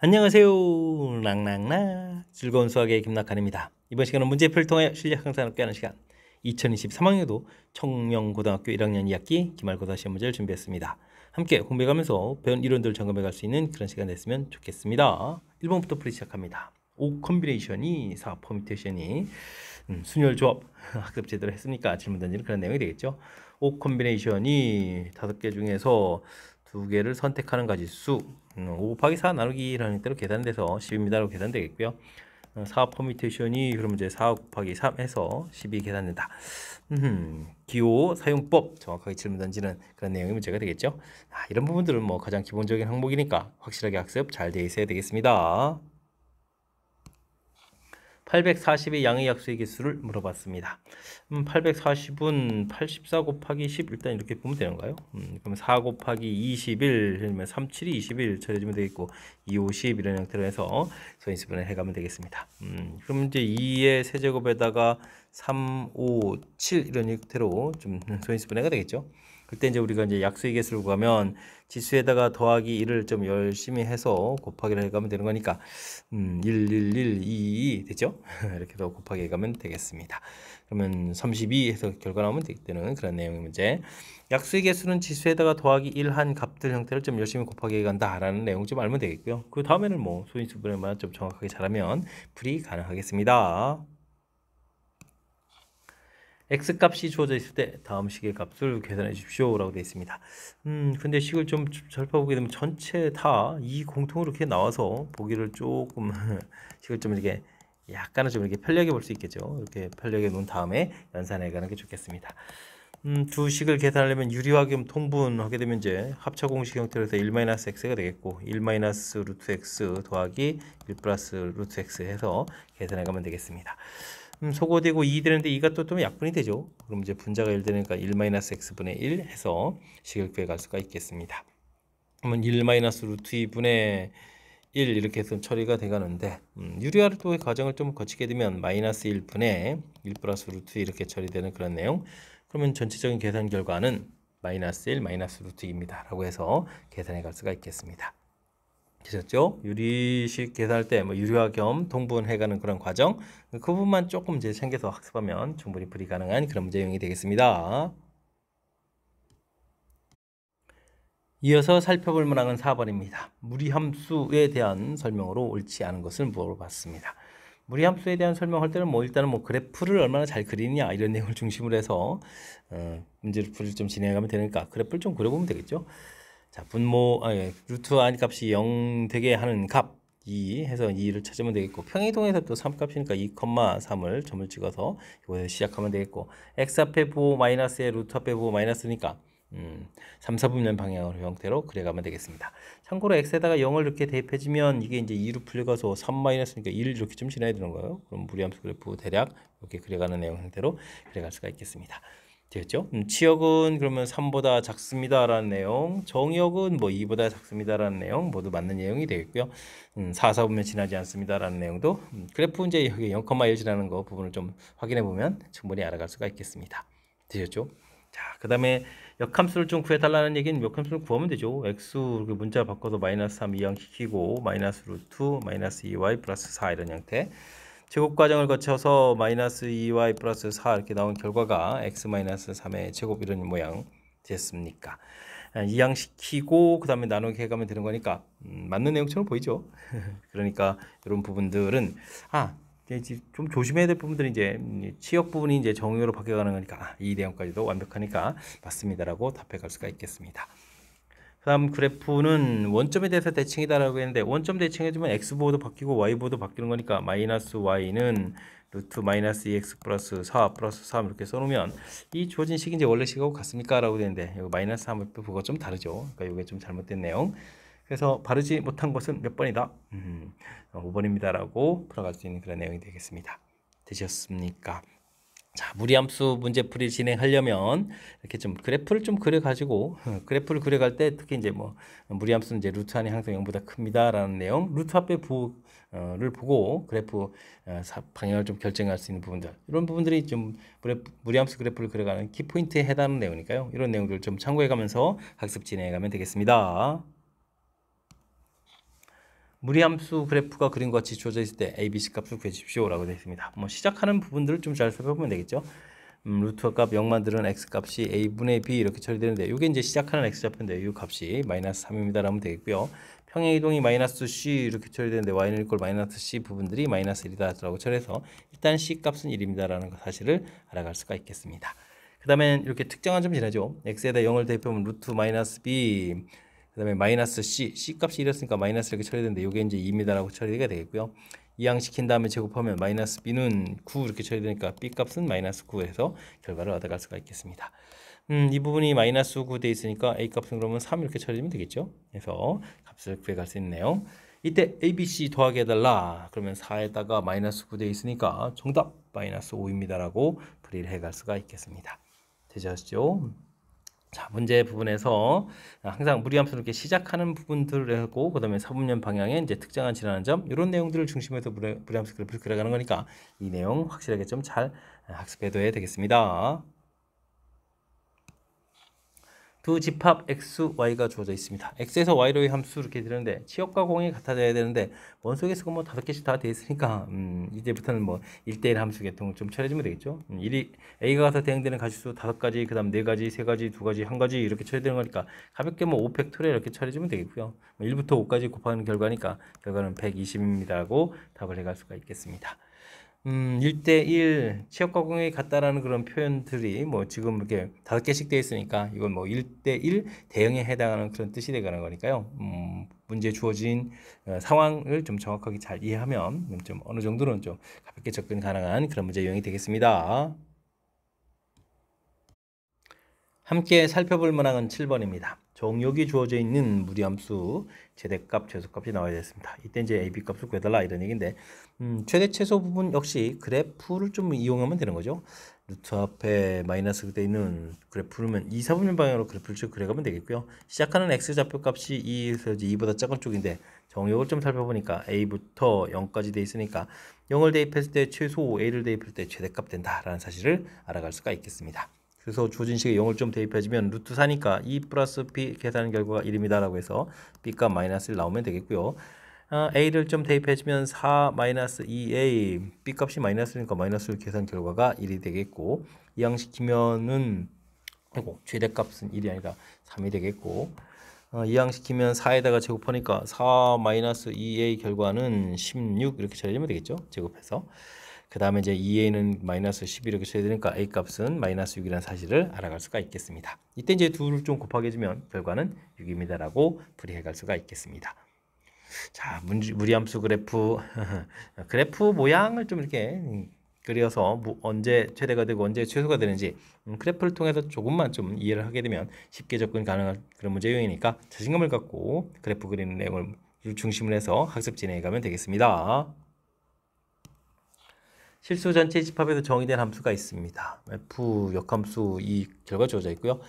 안녕하세요. 랑랑라 즐거운 수학의 김낙한입니다. 이번 시간은 문제풀이를 통해 실력 향상을 꾀하는 시간 2023학년도 청명고등학교 1학년 2학기 기말고사 시험 문제를 준비했습니다. 함께 공부해가면서 배운 이론들을 점검해 갈 수 있는 그런 시간 됐으면 좋겠습니다. 1번부터 풀이 시작합니다. 5 컴비네이션이 4 퍼뮤테이션이 순열 조합 학습 제대로 했습니까? 질문 던지는 그런 내용이 되겠죠. 5 컴비네이션이 5개 중에서 2개를 선택하는 가지수 5 곱하기 4 나누기라는 대로 계산돼서 10입니다라고 계산되겠고요. 4 퍼뮤테이션이 그러면 이제 4 곱하기 3 해서 10이 계산된다. 기호 사용법 정확하게 질문 던지는 그런 내용의 문제가 되겠죠. 이런 부분들은 뭐 가장 기본적인 항목이니까 확실하게 학습 잘 돼 있어야 되겠습니다. 840의 양의 약수의 개수를 물어봤습니다. 840은 84 곱하기 10 일단 이렇게 보면 되는가요? 그럼 4 곱하기 21 그러면 3, 7이 21 처리해주면 되겠고 2, 50 이런 형태로 해서 소인수분해 해가면 되겠습니다. 그럼 이제 2의 세제곱에다가 3, 5, 7 이런 형태로 좀 소인수분해가 되겠죠. 그때 이제 우리가 이제 약수의 개수를 구하면 지수에다가 더하기 1을 좀 열심히 해서 곱하기를 해가면 되는 거니까 1, 1, 1, 2, 2 되죠? 이렇게 더 곱하기 해가면 되겠습니다. 그러면 32 해서 결과 나오면 되는 그런 내용의 문제. 약수의 개수는 지수에다가 더하기 1 한 값들 형태를 좀 열심히 곱하기 해간다라는 내용 좀 알면 되겠고요. 그 다음에는 뭐 소인수분해만 좀 정확하게 잘하면 풀이 가능하겠습니다. x값이 주어져 있을 때 다음 식의 값을 계산해 주십시오 라고 되어 있습니다. 근데 식을 좀 살펴보게 되면 전체 다 이 공통으로 이렇게 나와서 보기를 조금 식을 좀 이렇게 약간은 좀 이렇게 편리하게 볼 수 있겠죠. 이렇게 편리하게 놓은 다음에 연산해 가는 게 좋겠습니다. 두 식을 계산하려면 유리화 겸 통분하게 되면 이제 합차 공식 형태로 해서 1-x가 되겠고 1-루트 x 더하기 1 플러스 루트 x 해서 계산해 가면 되겠습니다. 소거되고 2 되는데 2가 또 약분이 되죠. 그럼 이제 분자가 1 되니까 1-x분의 1 해서 식을 구해 갈 수가 있겠습니다. 그러면 1-루트 2분의 1 이렇게 해서 처리가 돼 가는데 유리화를 또 과정을 좀 거치게 되면 마이너스 1분의 1 플러스 루트 이렇게 처리되는 그런 내용. 그러면 전체적인 계산 결과는 마이너스 1 마이너스 루트 2입니다. 라고 해서 계산해 갈 수가 있겠습니다. 되셨죠? 유리식 계산할 때 뭐 유리화 겸 통분해가는 그런 과정 그 부분만 조금 이제 챙겨서 학습하면 충분히 풀이 가능한 그런 문제 유형이 되겠습니다. 이어서 살펴볼 문항은 4번입니다. 무리함수에 대한 설명으로 옳지 않은 것을 물어봤습니다. 무리함수에 대한 설명할 때는 뭐 일단은 뭐 그래프를 얼마나 잘 그리느냐 이런 내용을 중심으로 해서 문제를 풀이 좀 진행하면 되니까 그래프를 좀 그려보면 되겠죠. 자, 루트 안 값이 0 되게 하는 값 2 해서 2를 찾으면 되겠고 평행이동에서 또 3 값이니까 2,3을 점을 찍어서 이거에서 시작하면 되겠고 x 앞에 부호 마이너스에 루트 앞에 부호 마이너스니까 3, 4분면 방향으로 형태로 그려가면 되겠습니다. 참고로 x에다가 0을 이렇게 대입해주면 이게 이제 2로 풀려가서 3 마이너스니까 1 이렇게 좀 지나야 되는 거예요. 그럼 무리함수 그래프 대략 이렇게 그려가는 내용 형태로 그려갈 수가 있겠습니다. 되겠죠? 치역은 그러면 3보다 작습니다 라는 내용, 정역은 뭐 2보다 작습니다 라는 내용 모두 맞는 내용이 되겠고요. 4, 4분면 지나지 않습니다 라는 내용도 그래프 이제 여기 0,1 지나는 거 부분을 좀 확인해 보면 충분히 알아갈 수가 있겠습니다. 되셨죠? 자, 그 다음에 역함수를 좀 구해달라는 얘기는 역함수를 구하면 되죠. x 그 문자 바꿔서 마이너스 3 이항시키고 마이너스 루트 마이너스 2y 플러스 4 이런 형태 제곱 과정을 거쳐서 마이너스 2y 플러스 4 이렇게 나온 결과가 x 마이너스 3의 제곱 이런 모양 됐습니까? 이항시키고 그 다음에 나누기 해가면 되는 거니까 맞는 내용처럼 보이죠. 그러니까 이런 부분들은 좀 조심해야 될 부분들이 이제 치역 부분이 이제 정의로 바뀌어가는 거니까 이 내용까지도 완벽하니까 맞습니다라고 답해갈 수가 있겠습니다. 다음 그래프는 원점에 대해서 대칭이다라고 했는데 원점 대칭해주면 x보호도 바뀌고 y보호도 바뀌는 거니까 마이너스 y는 루트 마이너스 2x 플러스 4 플러스 3 이렇게 써놓으면 이 주어진 식이 이제 원래 식하고 같습니까? 라고 되는데 여기 마이너스 3 부호가 좀 다르죠. 그러니까 이게 좀 잘못된 내용. 그래서 바르지 못한 것은 몇 번이다? 5번입니다. 라고 풀어갈 수 있는 그런 내용이 되겠습니다. 되셨습니까? 자, 무리함수 문제풀이 진행하려면 이렇게 좀 그래프를 좀 그려가지고 그래프를 그려갈 때 특히 이제 뭐 무리함수는 이제 루트 안이 항상 0보다 큽니다라는 내용, 루트 앞에 부호를 보고 그래프 방향을 좀 결정할 수 있는 부분들 이런 부분들이 좀 무리함수 그래프를 그려가는 키포인트에 해당하는 내용이니까요. 이런 내용들을 좀 참고해가면서 학습 진행해가면 되겠습니다. 무리함수 그래프가 그림과 같이 주어져 있을 때 ABC 값을 구해주십시오라고 되어 있습니다. 뭐 시작하는 부분들을 좀 잘 살펴보면 되겠죠. 루트 값 0만 들은 x 값이 a분의 b 이렇게 처리되는데 이게 이제 시작하는 x좌표인데 이 값이 마이너스 3입니다 라면 되겠고요. 평행 이동이 마이너스 c 이렇게 처리되는데 y는 이꼴 마이너스 c 부분들이 마이너스 1이다 라고 처리해서 일단 c 값은 1입니다 라는 사실을 알아갈 수가 있겠습니다. 그 다음에 이렇게 특정한 점 지나죠. x에다 0을 대입하면 루트 마이너스 b, 그 다음에 마이너스 c, c 값이 1이었으니까 마이너스 이렇게 처리되는데 이게 이제 2입니다 라고 처리가 되겠고요. 이항시킨 다음에 제곱하면 마이너스 b는 9 이렇게 처리되니까 b 값은 마이너스 9에서 결과를 얻어갈 수가 있겠습니다. 이 부분이 마이너스 9 돼 있으니까 a 값은 그러면 3 이렇게 처리되면 되겠죠. 그래서 값을 구해갈 수 있네요. 이때 ABC 더하기 해달라. 그러면 4에다가 마이너스 9 돼 있으니까 정답 마이너스 5입니다 라고 풀이를 해갈 수가 있겠습니다. 되셨죠? 자, 문제 부분에서 항상 무리함수를 이렇게 시작하는 부분들을 하고 그 다음에 사분면 방향에 이제 특정한 지나는 점 이런 내용들을 중심으로 해서 무리함수 그래프를 그려가는 거니까 이 내용 확실하게 좀 잘 학습해둬야 되겠습니다. 두 집합 x, y가 주어져 있습니다. x에서 y로의 함수 이렇게 되는데 치역과 공이 같아져야 되는데 원 속에서 뭐 5개씩 다 돼 있으니까 이제부터는 뭐 1대1 함수 계통을 좀 처리해주면 되겠죠. a가 가서 대응되는 가지수 5가지, 그 다음 4가지, 3가지, 2가지, 1가지 이렇게 처리되는 거니까 가볍게 뭐 5팩토리얼 이렇게 처리해주면 되겠고요. 1부터 5까지 곱하는 결과니까 결과는 120입니다라고 답을 해갈 수가 있겠습니다. 1대1 치역과 공이 같다라는 그런 표현들이 뭐 지금 이렇게 5개씩 되어 있으니까 이건 뭐 1대1 대응에 해당하는 그런 뜻이 되가는 거니까요. 문제 주어진 상황을 좀 정확하게 잘 이해하면 좀 어느 정도는 좀 가볍게 접근 가능한 그런 문제 유형이 되겠습니다. 함께 살펴볼 만한 7번입니다. 정역이 주어져 있는 무리함수 최대값, 최소값이 나와야 되겠습니다. 이때 이제 AB 값을 구해달라 이런 얘기인데 최대 최소 부분 역시 그래프를 좀 이용하면 되는 거죠. 루트 앞에 마이너스 되어 있는 그래프를 2, 4분면 방향으로 그래프를 쭉 그려가면 되겠고요. 시작하는 x 좌표값이 2에서 2보다 작은 쪽인데 정역을 좀 살펴보니까 a부터 0까지 되어 있으니까 0을 대입했을 때 최소, a를 대입할 때 최대값 된다라는 사실을 알아갈 수가 있겠습니다. 그래서 주어진 식에 0을 좀 대입해주면 루트 4니까 2 플러스 b 계산한 결과가 1입니다 라고 해서 b값 마이너스 1 나오면 되겠고요. a를 좀 대입해주면 4 마이너스 2a b값이 마이너스니까 마이너스 1 계산 결과가 1이 되겠고 이항시키면은 최대값은 1이 아니라 3이 되겠고 이항시키면 4에다가 제곱하니까 4 마이너스 2a 결과는 16 이렇게 처리하면 되겠죠. 제곱해서 그 다음에 이제 2a는 마이너스 11 이렇게 쳐야 되니까 a 값은 마이너스 6이라는 사실을 알아갈 수가 있겠습니다. 이때 이제 둘을 좀 곱하게 해주면 결과는 6입니다 라고 풀이해 갈 수가 있겠습니다. 자, 무리함수 그래프 그래프 모양을 좀 이렇게 그려서 언제 최대가 되고 언제 최소가 되는지 그래프를 통해서 조금만 좀 이해를 하게 되면 쉽게 접근 가능한 그런 문제 유형이니까 자신감을 갖고 그래프 그리는 내용을 중심으로 해서 학습 진행해 가면 되겠습니다. 실수 전체 집합에도 정의된 함수가 있습니다. f 역함수 이 결과 주어져 있고요.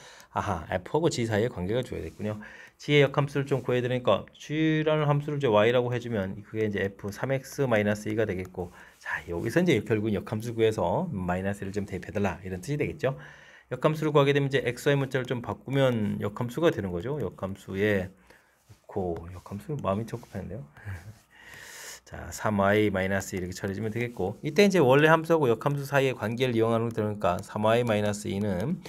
f하고 g 사이의 관계가 주어져 있군요. g의 역함수를 좀 구해야 되니까 g라는 함수를 이제 y라고 해주면 그게 이제 f 3x-2가 되겠고, 자 여기서 이제 결국 역함수 구해서 마이너스를 좀 대입해달라 이런 뜻이 되겠죠. 역함수를 구하게 되면 이제 xy 문자를 좀 바꾸면 역함수가 되는 거죠. 역함수의 역함수 마음이 좀 급한데요. 자, 3y-1 이렇게 처리해주면 되겠고, 이때 이제 원래 함수하고 역함수 사이의 관계를 이용하는 거 들으니까 3y-2는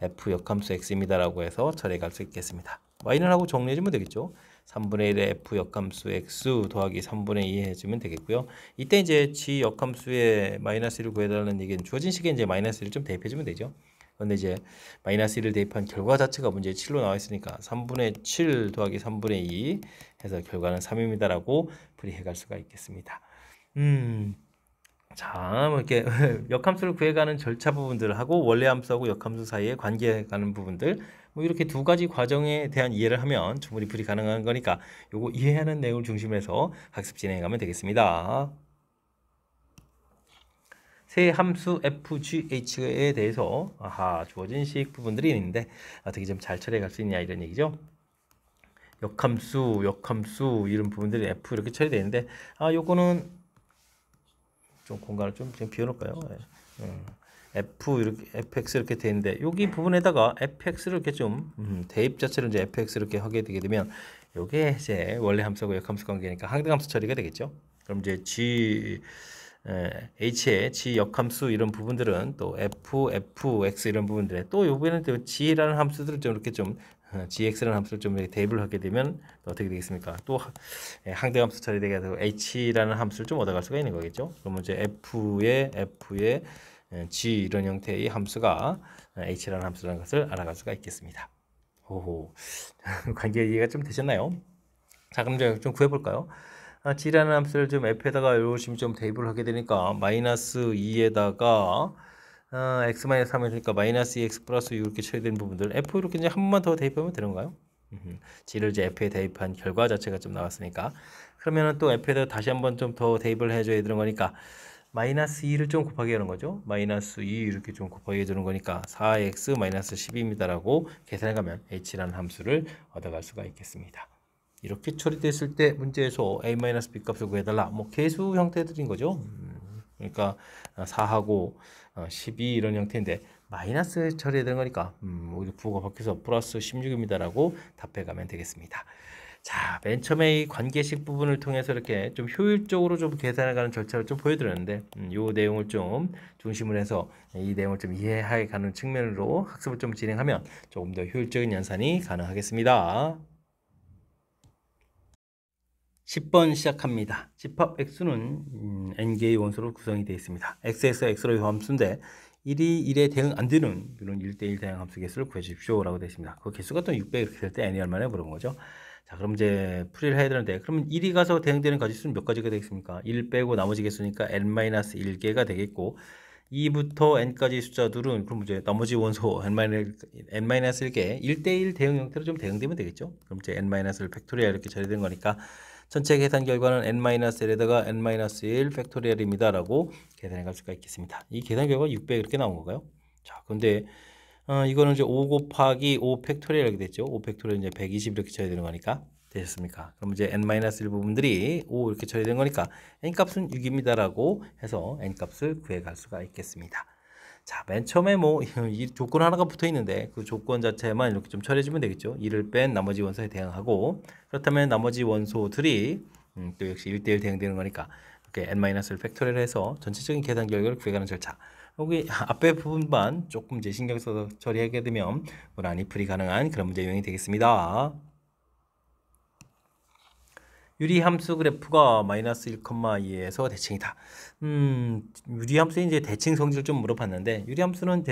f 역함수 x입니다 라고 해서 처리해갈 수 있겠습니다. y는 하고 정리해주면 되겠죠. 3분의 1의 f 역함수 x 더하기 3분의 2 해주면 되겠고요. 이때 이제 g 역함수의 마이너스 1을 구해달라는 얘기는 주어진 식에 이제 마이너스 1을 좀 대입해주면 되죠. 그런데 이제 마이너스 1을 대입한 결과 자체가 문제에 7로 나와 있으니까 3분의 7 더하기 3분의 2 해서 결과는 3입니다 라고 풀이해 갈 수가 있겠습니다. 자, 뭐 이렇게 역함수를 구해가는 절차 부분들을 하고 원래 함수하고 역함수 사이에 관계가는 부분들, 뭐 이렇게 두 가지 과정에 대한 이해를 하면 충분히 풀이 가능한 거니까 요거 이해하는 내용을 중심으로 해서 학습 진행해 가면 되겠습니다. 세 함수 fgh에 대해서 주어진 식 부분들이 있는데 어떻게 좀 잘 처리해 갈 수 있냐 이런 얘기죠. 역함수 이런 부분들이 f 이렇게 처리되는데 요거는 좀 공간을 좀 비워놓을까요? f 이렇게 fx 이렇게 되는데 여기 부분에다가 fx를 이렇게 좀 대입 자체를 이제 fx 이렇게 하게 되게 되면 요게 이제 원래 함수하고 역함수 관계니까 항등함수 처리가 되겠죠. 그럼 이제 H의 G 역함수 이런 부분들은 또 F, X 이런 부분들에 또 요번에는 또 G라는 함수들을 좀 이렇게 좀 GX라는 함수를 좀 이렇게 대입을 하게 되면 어떻게 되겠습니까? 또 항등함수 처리되게 해서 H라는 함수를 좀 얻어갈 수가 있는 거겠죠. 그러면 이제 F의 G 이런 형태의 함수가 H라는 함수라는 것을 알아갈 수가 있겠습니다. 호호. 관계 이해가 좀 되셨나요? 자, 그럼 이제 좀 구해볼까요? G라는 함수를 좀 F에다가 열심히 좀 대입을 하게 되니까 마이너스 2에다가 x 마이너스 3이니까 마이너스 2x 플러스 6 이렇게 처리된 부분들 F 이렇게 이제 한 번만 더 대입하면 되는 건가요? G를 이제 F에 대입한 결과 자체가 좀 나왔으니까 그러면은 또 F에다 다시 한 번 좀 더 대입을 해줘야 되는 거니까 마이너스 2를 좀 곱하기 하는 거죠. 마이너스 2 이렇게 좀 곱하기 해주는 거니까 4x 마이너스 10입니다라고 계산해 가면 H라는 함수를 얻어갈 수가 있겠습니다. 이렇게 처리됐을 때 문제에서 a-b 값을 구해달라. 뭐 계수 형태들인 거죠. 그러니까 4하고 12 이런 형태인데 마이너스 처리되는 거니까 우리 부호가 바뀌어서 플러스 16입니다라고 답해가면 되겠습니다. 자, 맨 처음에 이 관계식 부분을 통해서 이렇게 좀 효율적으로 좀 계산해가는 절차를 좀 보여드렸는데 이 내용을 좀 중심으로 해서 이 내용을 좀 이해해가는 측면으로 학습을 좀 진행하면 조금 더 효율적인 연산이 가능하겠습니다. 10번 시작합니다. 집합 x는 n개의 원소로 구성이 되어 있습니다. x에서 x로의 함수인데 1이 1에 대응 안 되는 이런 1대1 대응 함수 개수를 구해주십시오 라고 되어 있습니다. 그 개수가 또 600 이렇게 될 때 n이 얼마나 물어본 거죠. 자, 그럼 이제 풀이를 해야 되는데 그러면 1이 가서 대응되는 가지수는 몇 가지가 되겠습니까? 1 빼고 나머지 개수니까 n-1개가 되겠고 2부터 n까지 숫자들은 그럼 이제 나머지 원소 n-1개 1대1 대응 형태로 좀 대응되면 되겠죠. 그럼 이제 n-1을 팩토리얼 이렇게 처리된 거니까 전체 계산 결과는 n-1에다가 n-1 팩토리얼입니다 라고 계산해 갈 수가 있겠습니다. 이 계산 결과 600 이렇게 나온 건가요? 자, 근데 이거는 이제 5 곱하기 5 팩토리얼 이렇게 됐죠. 5 팩토리얼 이제 120 이렇게 쳐야 되는 거니까 되셨습니까? 그럼 이제 n-1 부분들이 5 이렇게 처리된 거니까 n 값은 6입니다 라고 해서 n 값을 구해 갈 수가 있겠습니다. 자, 맨 처음에 뭐 이 조건 하나가 붙어 있는데 그 조건 자체만 이렇게 좀 처리해주면 되겠죠. 2를 뺀 나머지 원소에 대응하고 그렇다면 나머지 원소들이 또 역시 1대1 대응되는 거니까 이렇게 n-를 팩토리얼 해서 전체적인 계산 결과를 구해가는 절차. 여기 앞에 부분만 조금 이제 신경 써서 처리하게 되면 무난히 풀이 가능한 그런 문제 유형이 되겠습니다. 유리함수 그래프가 마이너스 1,2에서 대칭이다. 유리함수의 이제 대칭 성질을 좀 물어봤는데 유리함수는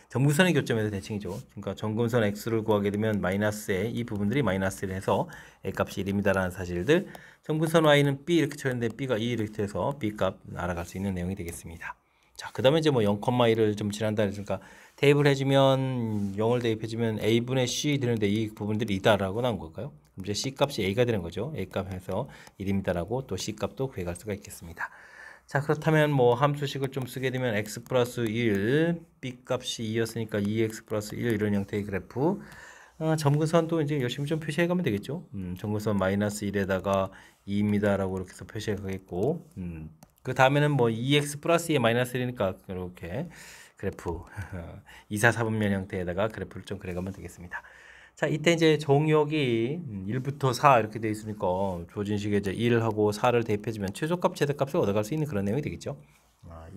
점근선의 교점에서 대칭이죠. 그러니까 점근선 x를 구하게 되면 마이너스에 이 부분들이 마이너스를 해서 a 값이 1입니다라는 사실들. 점근선 y는 b 이렇게 쳐있는데 b가 2 이렇게 해서 b 값 알아갈 수 있는 내용이 되겠습니다. 자, 그 다음에 이제 뭐 0,1을 좀 지난다 그러니까 대입을 해주면 0을 대입해주면 a분의 c 되는데 이 부분들이 있다라고 나온 걸까요? 그럼 이제 c 값이 a가 되는 거죠. a 값에서 1입니다라고 또 c 값도 구해갈 수가 있겠습니다. 자, 그렇다면 뭐 함수식을 좀 쓰게 되면 x 플러스 1, b 값이 2였으니까 2x 플러스 1 이런 형태의 그래프. 점근선도 이제 열심히 좀 표시해 가면 되겠죠. 점근선 마이너스 1에다가 2입니다라고 이렇게 해서 표시해 가겠고, 그 다음에는 뭐 2x 플러스 2에 마이너스 1이니까 이렇게 그래프 2, 4, 4분면 형태에다가 그래프를 좀 그려가면 되겠습니다. 자, 이때 이제 정역이 1부터 4 이렇게 되어 있으니까 주어진 식에 이제 1하고 4를 대입해주면 최소값, 최대값을 얻어갈 수 있는 그런 내용이 되겠죠.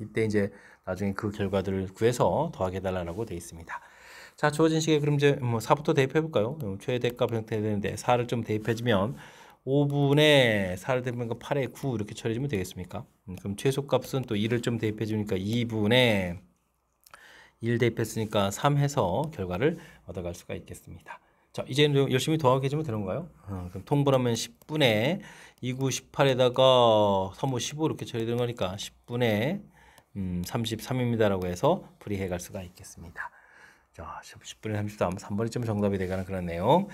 이때 이제 나중에 그 결과들을 구해서 더하게 해달라고 되어 있습니다. 자, 주어진 식에 그럼 이제 뭐 4부터 대입해 볼까요? 최대값 형태 되는데 4를 좀 대입해주면 5분의 4를 대입하면 8에 9 이렇게 처리해주면 되겠습니까? 그럼 최소값은 또 2를 좀 대입해주니까 2분의 1 대입했으니까 3 해서 결과를 얻어갈 수가 있겠습니다. 자, 이제는 열심히 더하게 해주면 되는 건가요? 그럼 통분하면 10분의 2, 9, 18에다가 3, 5, 15 이렇게 처리되는 거니까 10분의 33입니다라고 해서 풀이해 갈 수가 있겠습니다. 자, 10분의 33, 3번이 좀 정답이 되가는 그런 내용.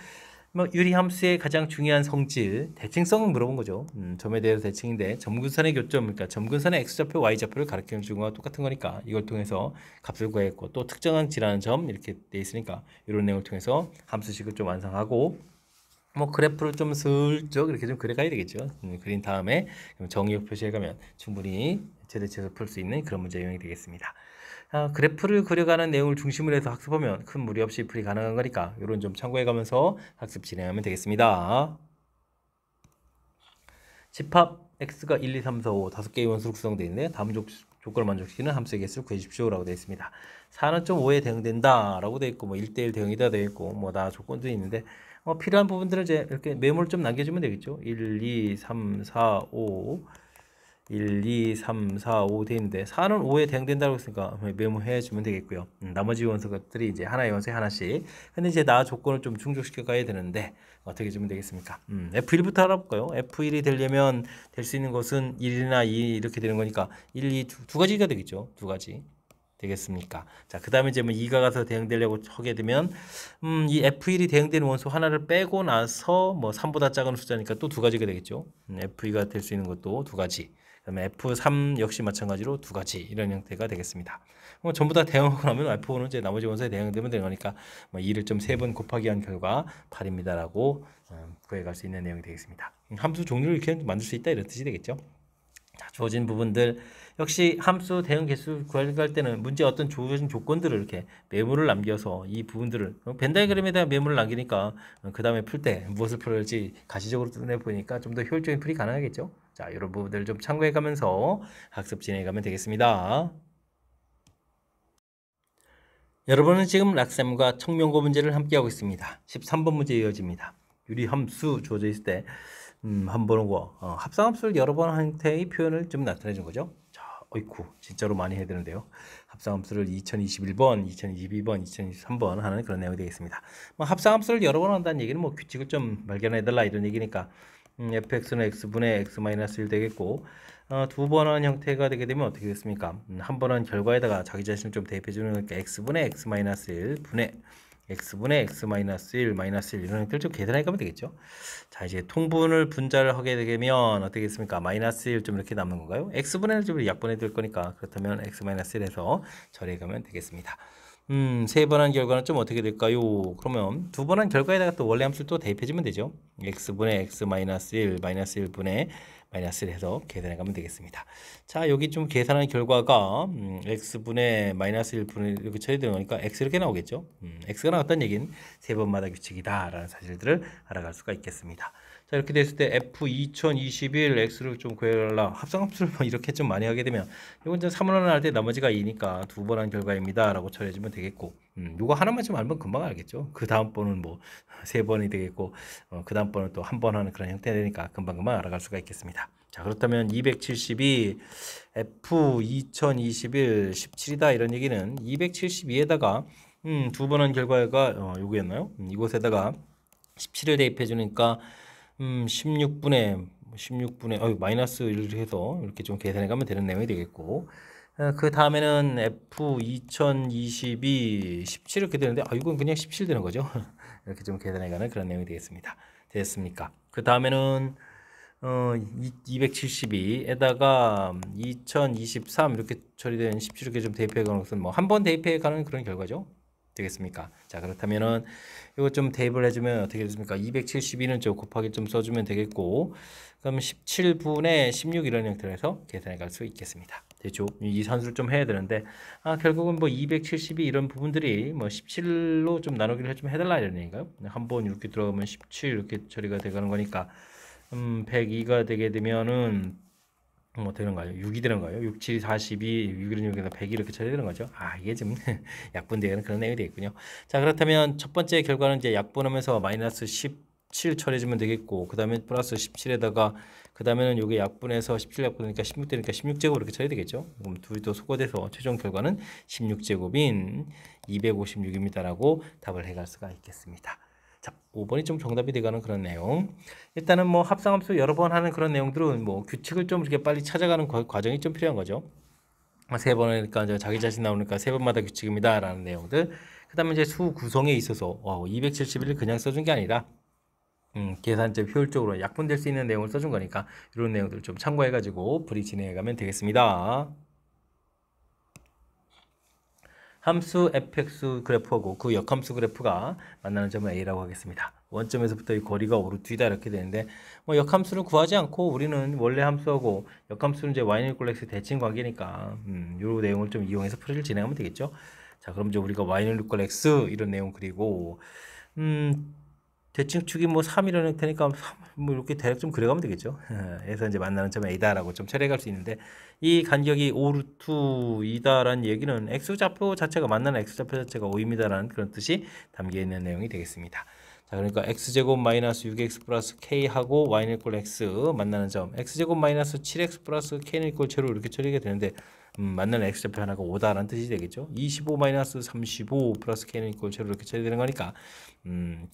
뭐 유리함수의 가장 중요한 성질, 대칭성을 물어본 거죠. 점에 대해서 대칭인데 점근선의 교점, 그러니까 점근선의 x좌표, y좌표를 가리키는 주어가 똑같은 거니까 이걸 통해서 값을 구했고 또 특정한 지라는 점 이렇게 돼 있으니까 이런 내용을 통해서 함수식을 좀 완성하고 뭐 그래프를 좀 슬쩍 이렇게 좀 그려가야 되겠죠. 그린 다음에 정의역 표시해가면 충분히 최대치에서 풀 수 있는 그런 문제 유형이 되겠습니다. 그래프를 그려가는 내용을 중심으로 해서 학습하면 큰 무리 없이 풀이 가능한 거니까 이런 점 참고해 가면서 학습 진행하면 되겠습니다. 집합 x가 1, 2, 3, 4, 5 5개의 원수로 구성되어 있는데 다음 조건을 만족시키는 함수의 개수를 구해주십시오라고 되어 있습니다. 4는.5에 대응된다라고 되어 있고 뭐 1대1 대응이다 되어 있고 뭐 다 조건도 있는데 필요한 부분들을 이제 이렇게 메모를 좀 남겨주면 되겠죠. 1, 2, 3, 4, 5 1, 2, 3, 4, 5 되어 있는데 4는 5에 대응된다고 했으니까 메모해 주면 되겠고요. 나머지 원소들이 이제 하나의 원소에 하나씩. 근데 이제 나 조건을 좀 충족시켜 가야 되는데 어떻게 주면 되겠습니까? F1부터 알아볼까요? F1이 되려면 될 수 있는 것은 1이나 2 이렇게 되는 거니까 1, 2 두 가지가 되겠죠. 두 가지. 되겠습니까? 자, 그 다음에 이제 뭐 2가 가서 대응되려고 하게 되면 이 F1이 대응되는 원소 하나를 빼고 나서 뭐 3보다 작은 숫자니까 또 두 가지가 되겠죠. F2가 될 수 있는 것도 두 가지. 그다음에 F3 역시 마찬가지로 두 가지 이런 형태가 되겠습니다. 전부 다 대응하고 나면 F5는 이제 나머지 원소에 대응되면 되는 거니까 뭐 2를 좀 3번 곱하기 한 결과 8입니다라고 구해갈 수 있는 내용이 되겠습니다. 함수 종류를 이렇게 만들 수 있다 이런 뜻이 되겠죠. 자, 주어진 부분들 역시 함수 대응 개수 구할 때는 문제 어떤 주어진 조건들을 이렇게 메모를 남겨서 이 부분들을 벤 다이그램에 대한 메모를 남기니까 그 다음에 풀 때 무엇을 풀어야 할지 가시적으로 눈에 보니까 좀 더 효율적인 풀이 가능하겠죠. 자, 이런 부분들을 좀 참고해 가면서 학습 진행해 가면 되겠습니다. 여러분은 지금 락쌤과 청명고 문제를 함께 하고 있습니다. 13번 문제 이어집니다. 유리함수 주어져 있을 때 한 번하고 합성함수를 여러 번 형태의 표현을 좀 나타내 준 거죠. 자, 어이쿠 진짜로 많이 해야 되는데요. 합성함수를 2021번, 2022번, 2023번 하는 그런 내용이 되겠습니다. 뭐 합성함수를 여러 번 한다는 얘기는 뭐 규칙을 좀 발견해 달라 이런 얘기니까 fx는 x분의 x-1 되겠고 두 번 한 형태가 되게 되면 어떻게 됐습니까? 한 번 한 결과에다가 자기 자신을 좀 대입해 주는 거니까 x분의 x-1 분의 x분의 x-1 마이너스 1 이런 형태를 좀 계산해 가면 되겠죠. 자, 이제 통분을 분자를 하게 되면 어떻게 됐습니까? 마이너스 1 좀 이렇게 남는 건가요? x분의 1 좀 약분해 될 거니까 그렇다면 x-1에서 처리해 가면 되겠습니다. 세 번 한 결과는 좀 어떻게 될까요? 그러면 두 번 한 결과에다가 또 원래 함수를 또 대입해 주면 되죠. x분의 x-1 마이너스 1분의 마이너스 1 해서 계산해 가면 되겠습니다. 자, 여기 좀 계산한 결과가 x분의 마이너스 1분의 이렇게 처리되는 거니까 x 이렇게 나오겠죠. x가 나왔다는 얘기는 세 번마다 규칙이다 라는 사실들을 알아갈 수가 있겠습니다. 자, 이렇게 됐을 때 f 2021 x를 좀 구해라. 합성함수를 뭐 이렇게 좀 많이 하게 되면 이건 이제 3을 할 때 나머지가 2니까 두 번 한 결과입니다 라고 처리해 주면 되겠고 요거 하나만 좀 알면 금방 알겠죠. 그 다음 번은 뭐 세 번이 되겠고 그 다음 번은 또 한 번 하는 그런 형태가 되니까 금방금방 알아갈 수가 있겠습니다. 자, 그렇다면 272 f 2021 17이다 이런 얘기는 272에다가 두 번 한 결과가 요거였나요? 이곳에다가 17을 대입해 주니까 16분의 마이너스 1을 해서 이렇게 좀 계산해 가면 되는 내용이 되겠고 그 다음에는 F 2022 17 이렇게 되는데 이건 그냥 17 되는 거죠. 이렇게 좀 계산해 가는 그런 내용이 되겠습니다. 됐습니까? 그 다음에는 272에다가 2023 이렇게 처리된 17 이렇게 좀 대입해 가는 것은 뭐 한 번 대입해 가는 그런 결과죠. 되겠습니까? 자, 그렇다면은 이거 좀 대입을 해주면 어떻게 됐습니까? 272는 좀 곱하기 좀 써주면 되겠고, 그럼 17분의 16 이런 형태로 해서 계산해 갈 수 있겠습니다. 됐죠? 이 산수를 좀 해야 되는데, 결국은 뭐 272 이런 부분들이 뭐 17로 좀 나누기를 해주면 해달라 이런 얘기인가요? 한번 이렇게 들어가면 17 이렇게 처리가 돼가는 거니까, 102가 되게 되면은 뭐 되는가요? 6이 되는가요? 6, 7, 42, 6이는 6에서 100이 이렇게 처리되는 거죠. 이게 좀 약분되는 그런 내용이 되겠군요. 자, 그렇다면 첫 번째 결과는 이제 약분하면서 마이너스 17 처리해주면 되겠고, 그 다음에 플러스 17에다가, 그 다음에는 요게 약분해서 17 약분하니까 16 되니까 16제곱 이렇게 처리되겠죠. 그럼 둘이 또 소거돼서 최종 결과는 16제곱인 256입니다라고 답을 해갈 수가 있겠습니다. 자, 5번이 좀 정답이 돼가는 그런 내용. 일단은 뭐 합성함수 여러 번 하는 그런 내용들은 뭐 규칙을 좀 이렇게 빨리 찾아가는 과정이 좀 필요한 거죠. 세 번이니까 이제 자기 자신 나오니까 세 번마다 규칙입니다 라는 내용들. 그 다음에 이제 수 구성에 있어서 271을 그냥 써준 게 아니라 계산적 효율적으로 약분될 수 있는 내용을 써준 거니까 이런 내용들을 좀 참고해가지고 풀이 진행해 가면 되겠습니다. 함수 fx 그래프하고 그 역함수 그래프가 만나는 점을 A라고 하겠습니다. 원점에서부터 이 거리가 오로 뒤다 이렇게 되는데 뭐 역함수를 구하지 않고 우리는 원래 함수하고 역함수는 이제 y는 equal x 대칭 관계니까 요 내용을 좀 이용해서 풀이를 진행하면 되겠죠. 자, 그럼 이제 우리가 y는 equal x 이런 내용 그리고 대칭축이 뭐 3이라는 형태니까 뭐 이렇게 대략 좀 그려가면 되겠죠. 그래서 이제 만나는 점 A다라고 좀 처리할 수 있는데 이 간격이 5루트 2다라는 얘기는 X좌표 자체가 만나는 X좌표 자체가 5입니다라는 그런 뜻이 담겨 있는 내용이 되겠습니다. 자, 그러니까 X제곱 마이너스 6X 플러스 K하고 Y는 이꼴 X 만나는 점 X제곱 마이너스 7X 플러스 K는 이꼴 제로 이렇게 처리가 되는데 만나는 X좌표 하나가 5다라는 뜻이 되겠죠. 25 마이너스 35 플러스 K는 이꼴 제로 이렇게 처리되는 거니까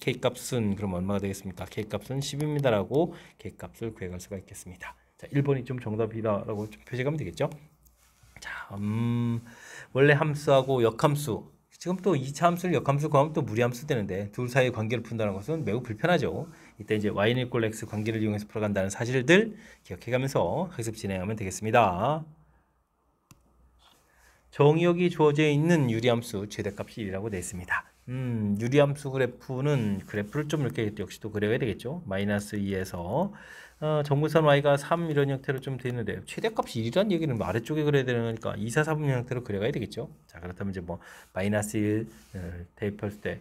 K값은 그럼 얼마가 되겠습니까? K값은 10입니다라고 K값을 구해갈 수가 있겠습니다. 자, 1번이 좀 정답이다라고 좀 표시하면 되겠죠. 자, 원래 함수하고 역함수 지금 또 2차 함수를 역함수 구하면 또 무리함수 되는데 둘 사이의 관계를 푼다는 것은 매우 불편하죠. 이때 이제 y는 이꼴 x 관계를 이용해서 풀어간다는 사실들 기억해가면서 학습 진행하면 되겠습니다. 정의역이 주어져 있는 유리함수 최대값이 1이라고 되어 있습니다. 유리함수 그래프는 그래프를 좀 이렇게 역시 또 그려야 되겠죠. 마이너스 2에서 정근선 y가 3 이런 형태로 좀 되어 있는데 최대값이 1이라는 얘기는 아래쪽에 그려야 되니까 2, 4, 4분 형태로 그려가야 되겠죠. 자, 그렇다면 이제 뭐 마이너스 1 대입했을 때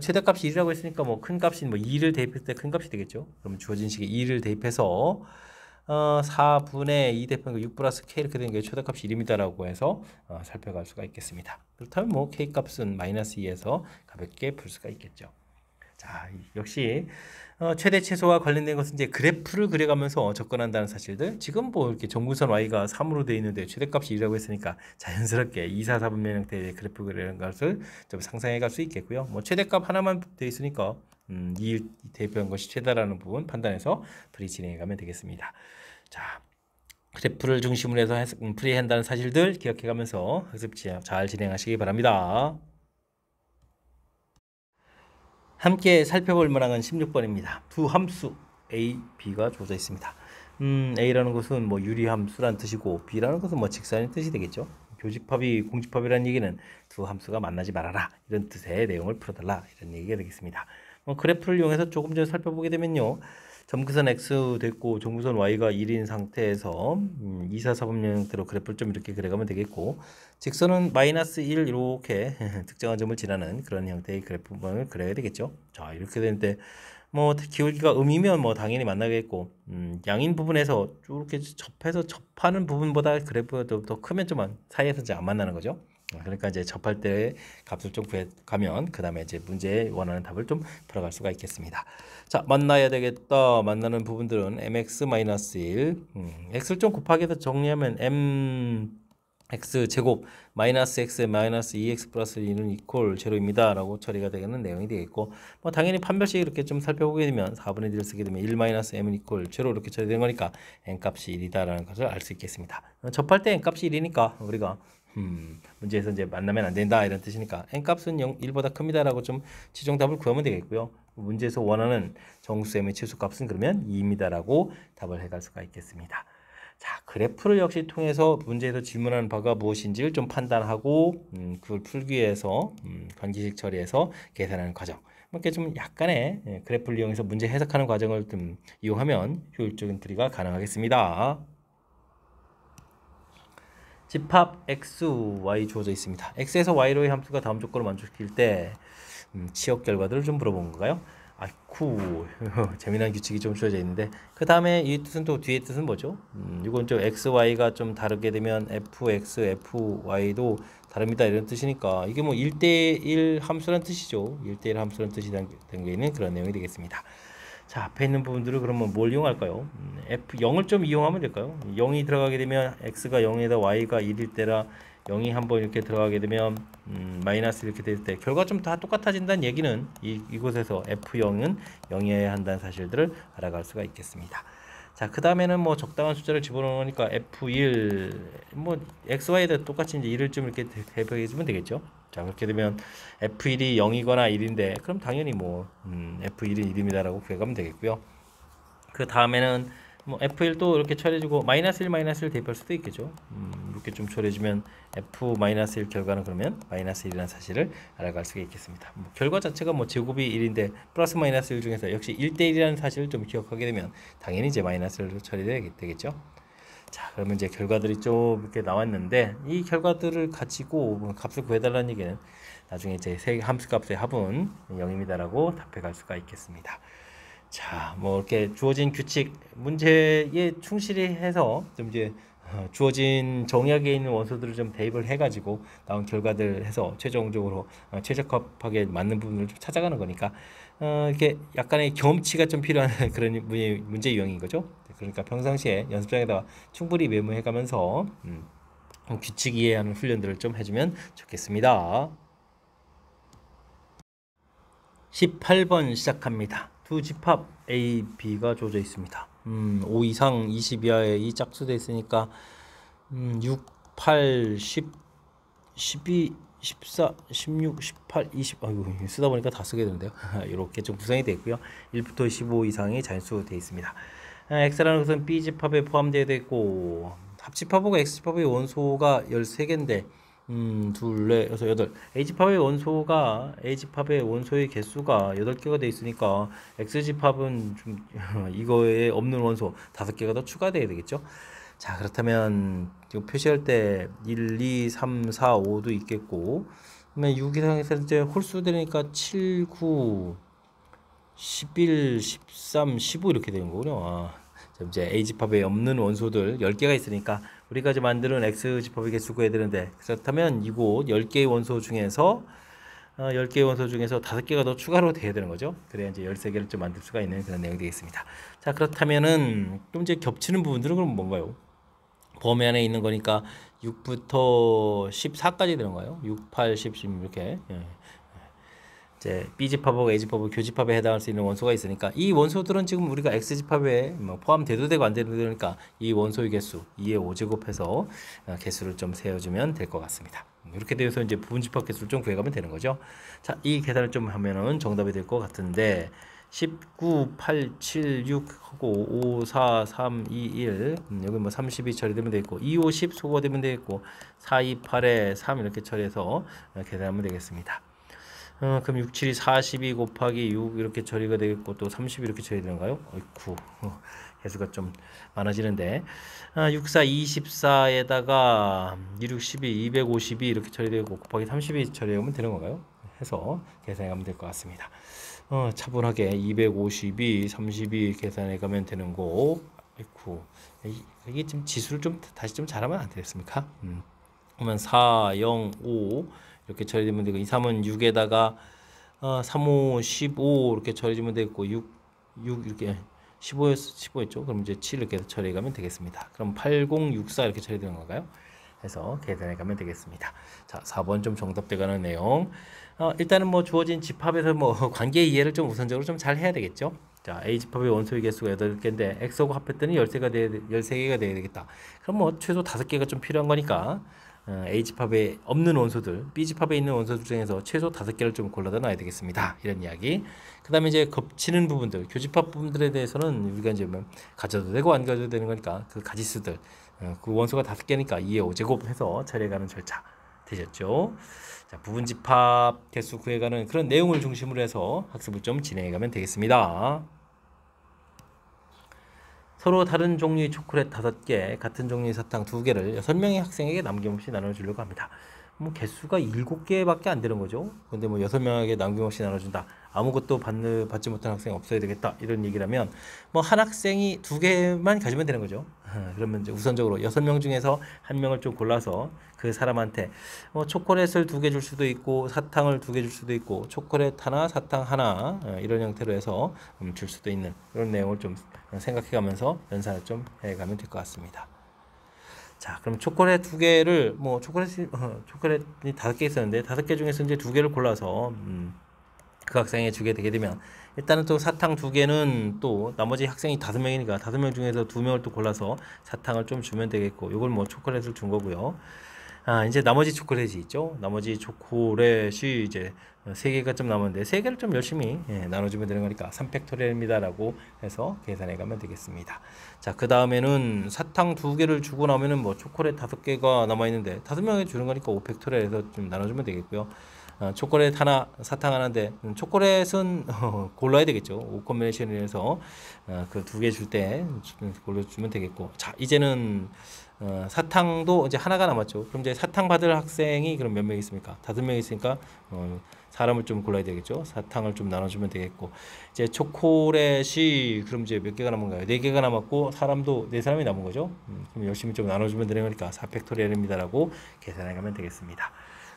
최대값이 1이라고 했으니까 뭐 큰 값이 뭐 2를 대입했을 때 큰 값이 되겠죠. 그럼 주어진 식에 2를 대입해서 4분의 2 대표는 6 플러스 k 이렇게 되는 게 최대값이 1입니다라고 해서 살펴갈 수가 있겠습니다. 그렇다면 뭐 k 값은 마이너스 2에서 가볍게 풀 수가 있겠죠. 자, 역시 최대 최소와 관련된 것은 이제 그래프를 그려가면서 접근한다는 사실들. 지금 뭐 이렇게 정근선 y가 3으로 되어 있는데 최대값이 2라고 했으니까 자연스럽게 2, 4, 4분면 형태의 그래프 그리는 것을 좀 상상해 갈 수 있겠고요. 뭐 최대값 하나만 되어 있으니까 2 대입한 것이 최다라는 부분 판단해서 풀이 진행해 가면 되겠습니다. 자, 그래프를 중심으로 해서 풀이한다는 사실들 기억해 가면서 학습 잘 진행하시기 바랍니다. 함께 살펴볼 문항은 16번입니다. 두 함수 A, B가 주어져 있습니다. A라는 것은 뭐 유리함수란 뜻이고 B라는 것은 뭐 직선의 뜻이 되겠죠. 교집합이 공집합이라는 얘기는 두 함수가 만나지 말아라 이런 뜻의 내용을 풀어달라 이런 얘기가 되겠습니다. 그래프를 이용해서 조금 전에 살펴보게 되면요. 점근선 x 됐고 종근선 y가 1인 상태에서 2, 4, 4분면 형태로 그래프를 좀 이렇게 그려가면 되겠고 직선은 마이너스 1 이렇게 특정한 점을 지나는 그런 형태의 그래프를 그려야 되겠죠. 자, 이렇게 되는데 뭐 기울기가 음이면 뭐 당연히 만나겠고 양인 부분에서 이렇게 접해서 접하는 부분보다 그래프가 더 크면 좀 사이에서 이제 안 만나는 거죠. 그러니까 이제 접할 때 값을 좀 구해가면 그 다음에 이제 문제에 원하는 답을 좀 풀어갈 수가 있겠습니다. 자, 만나야 되겠다. 만나는 부분들은 mx-1 x를 좀 곱하기 해서 정리하면 mx 제곱 마이너스 x 마이너스 2x 플러스 2는 이퀄 제로입니다 라고 처리가 되는 내용이 되겠고 뭐 당연히 판별식 이렇게 좀 살펴보게 되면 4분의 1을 쓰게 되면 1 마이너스 m은 이퀄 제로 이렇게 처리되는 거니까 n값이 1이다 라는 것을 알 수 있겠습니다. 접할 때 n값이 1이니까 우리가 문제에서 이제 만나면 안 된다 이런 뜻이니까 n값은 1보다 큽니다 라고 좀 최종답을 구하면 되겠고요. 문제에서 원하는 정수 m의 최소값은 그러면 2입니다 라고 답을 해갈 수가 있겠습니다. 자, 그래프를 역시 통해서 문제에서 질문하는 바가 무엇인지를 좀 판단하고 그걸 풀기 위해서 관계식 처리해서 계산하는 과정 이렇게 좀 약간의 그래프를 이용해서 문제 해석하는 과정을 좀 이용하면 효율적인 풀이가 가능하겠습니다. 집합 x, y 주어져 있습니다. x에서 y로의 함수가 다음 조건을 만족시킬 때 취업 결과들을 좀 물어본 건가요? 아이쿠 재미난 규칙이 좀 주어져 있는데 그 다음에 이 뜻은 또 뒤에 뜻은 뭐죠? 이건 좀 x, y가 좀 다르게 되면 fx, fy도 다릅니다 이런 뜻이니까 이게 뭐 1대1 함수란 뜻이죠. 1대1 함수란 뜻이 담겨 있는 그런 내용이 되겠습니다. 자, 앞에 있는 부분들을 그러면 뭘 이용할까요? F0을 좀 이용하면 될까요? 0이 들어가게 되면 x가 0에다 y가 1일 때라 0이 한번 이렇게 들어가게 되면 마이너스 이렇게 될 때 결과 좀 다 똑같아진다는 얘기는 이곳에서 F0은 0이어야 한다는 사실들을 알아갈 수가 있겠습니다. 자, 그 다음에는 뭐 적당한 숫자를 집어넣으니까 F1 뭐 XY에다 똑같이 이제 1을 좀 이렇게 대입해 주면 되겠죠. 자, 그렇게 되면 F1이 0이거나 1인데 그럼 당연히 뭐 F1은 1입니다라고 구해가면 되겠고요. 그 다음에는 뭐 F1도 이렇게 처리해주고 마이너스 1 마이너스 1 대입할 수도 있겠죠. 이렇게 좀 처리해주면 F 마이너스 1 결과는 그러면 마이너스 1이라는 사실을 알아갈 수가 있겠습니다. 뭐 결과 자체가 뭐 제곱이 1인데 플러스 마이너스 1 중에서 역시 1대1이라는 사실을 좀 기억하게 되면 당연히 이제 마이너스 1로 처리되겠죠. 자, 그러면 이제 결과들이 좀 이렇게 나왔는데 이 결과들을 가지고 값을 구해달라는 얘기는 나중에 이제 세 함수값의 합은 0입니다라고 답해 갈 수가 있겠습니다. 자, 뭐 이렇게 주어진 규칙 문제에 충실히 해서 좀 이제 주어진 정의학에 있는 원소들을 좀 대입을 해가지고 나온 결과들 해서 최종적으로 최적합하게 맞는 부분을 좀 찾아가는 거니까 이렇게 약간의 경험치가 좀 필요한 그런 문제 유형인 거죠. 그러니까 평상시에 연습장에다가 충분히 메모해가면서 규칙 이해하는 훈련들을 좀 해주면 좋겠습니다. 18번 시작합니다. 두 집합 A, B가 주어져 있습니다. 5 이상 20 이하에 이 짝수돼 있으니까 6, 8, 10, 12, 14, 16, 18, 20 아이고 쓰다 보니까 다 쓰게 되는데요. 이렇게 좀 구성이 되어 있고요. 1부터 15 이상이 자연수로 되어 있습니다. X라는 것은 B집합에 포함되어 있고 합집합하고 X집합의 원소가 13개인데 둘, 넷, 여섯, 여덟. A집합의 원소의 개수가 8개가 돼 있으니까 X집합은 좀 이거에 없는 원소 5개가 더 추가돼야 되겠죠. 자, 그렇다면 이거 표시할 때 1, 2, 3, 4, 5도 있겠고 그러면 6 이상에서 이제 홀수 되니까 7, 9, 11, 13, 15 이렇게 되는 거군요. 이제 A집합에 없는 원소들 10개가 있으니까 우리가 이제 만드는 X집합의 개수 구해야 되는데 그렇다면 이곳 10개의 원소 중에서 5개가 더 추가로 돼야 되는 거죠. 그래야 이제 13개를 좀 만들 수가 있는 그런 내용이 되겠습니다. 자, 그렇다면은 좀 이제 겹치는 부분들은 그럼 뭔가요? 범위 안에 있는 거니까 6부터 14까지 되는 거예요. 6, 8, 10, 16 이렇게. 이제 B집합하고 A집합하고 교집합에 해당할 수 있는 원소가 있으니까 이 원소들은 지금 우리가 X집합에 포함돼도 되고 안 돼도 되니까 이 원소의 개수 2의 5제곱해서 개수를 좀 세워주면 될 것 같습니다. 이렇게 되어서 이제 부분집합 개수를 좀 구해가면 되는 거죠. 자, 이 계산을 좀 하면은 정답이 될 것 같은데 19, 8, 7, 6 하고 5, 4, 3, 2, 1 여기 뭐 32 처리되면 되겠고 2, 5, 10 소거되면 되겠고 4, 2, 8에 3 이렇게 처리해서 계산하면 되겠습니다. 그럼 6, 7이 42 곱하기 6 이렇게 처리가 되겠고 또 30 이렇게 처리되는가요? 어이쿠 개수가 좀 많아지는데 6, 4, 24에다가 2, 6, 12, 252 이렇게 처리되고 곱하기 32 처리하면 되는 건가요? 해서 계산해 가면 될 것 같습니다. 차분하게 252, 32 계산해 가면 되는 거. 아이쿠 이게 좀 지수를 좀 다시 좀 잘하면 안 되겠습니까? 그러면 4, 0, 5 이렇게 처리되면 되고 2, 3은 6에다가 3, 5, 15 이렇게 처리되면 되겠고 6 이렇게 15였죠. 그럼 이제 7 이렇게 처리해 가면 되겠습니다. 그럼 8, 0, 6, 4 이렇게 처리되는 건가요? 해서 계산해 가면 되겠습니다. 자, 4번 좀 정답돼 가는 내용. 일단은 뭐 주어진 집합에서 뭐 관계 이해를 좀 우선적으로 좀 잘 해야 되겠죠. 자, A집합의 원소의 개수가 8개인데 X하고 합했더니 13개가 돼야 되겠다. 그럼 뭐 최소 5개가 좀 필요한 거니까 A집합에 없는 원소들, B집합에 있는 원소들 중에서 최소 5개를 좀 골라다 놔야 되겠습니다. 이런 이야기. 그 다음에 이제 겹치는 부분들, 교집합 부분들에 대해서는 우리가 이제 뭐 가져도 되고 안 가져도 되는 거니까 그 가지수들, 그 원소가 5개니까 2의 5제곱 해서 처리해가는 절차 되셨죠? 자, 부분집합 개수 구해가는 그런 내용을 중심으로 해서 학습을 좀 진행해가면 되겠습니다. 서로 다른 종류의 초콜릿 5개, 같은 종류의 사탕 2개를 6명의 학생에게 남김없이 나눠주려고 합니다. 뭐 개수가 7개밖에 안 되는 거죠. 근데 뭐 6명에게 남김없이 나눠준다. 아무것도 받지 못한 학생 없어야 되겠다. 이런 얘기라면 뭐 한 학생이 2개만 가지면 되는 거죠. 그러면 이제 우선적으로 6명 중에서 한 명을 좀 골라서 그 사람한테 뭐 초콜릿을 2개 줄 수도 있고 사탕을 2개 줄 수도 있고 초콜릿 하나, 사탕 하나 이런 형태로 해서 줄 수도 있는 그런 내용을 좀 생각해가면서 연산을 좀 해가면 될 것 같습니다. 자, 그럼 초콜릿 2개를 뭐 초콜릿이 5개 있었는데 5개 중에서 이제 2개를 골라서 그 학생에 주게 되게 되면 일단은 또 사탕 2개는 또 나머지 학생이 5명이니까 5명 중에서 2명을 또 골라서 사탕을 좀 주면 되겠고 요걸 뭐 초콜릿을 준 거고요. 이제 나머지 초콜릿이 있죠. 나머지 초콜릿이 이제 3개가 좀 남았는데 3개를 좀 열심히 나눠주면 되는 거니까 3팩토리얼입니다라고 해서 계산해 가면 되겠습니다. 자, 그 다음에는 사탕 2개를 주고 나면은 뭐 초콜릿 5개가 남아있는데 5명에 주는 거니까 5팩토리얼 해서 좀 나눠주면 되겠고요. 초콜릿 하나, 사탕 하나인데 초콜릿은 골라야 되겠죠. 5콤비네이션이라서 그 두 개 줄 때 골라주면 되겠고. 자, 이제는 사탕도 이제 하나가 남았죠. 그럼 이제 사탕 받을 학생이 그럼 몇 명 있습니까? 5명 있으니까 사람을 좀 골라야 되겠죠. 사탕을 좀 나눠주면 되겠고. 이제 초콜릿이 그럼 이제 몇 개가 남은가요? 4개가 남았고 사람도 4사람이 남은 거죠. 그럼 열심히 좀 나눠주면 되는 거니까 4팩토리얼입니다라고 계산해 가면 되겠습니다.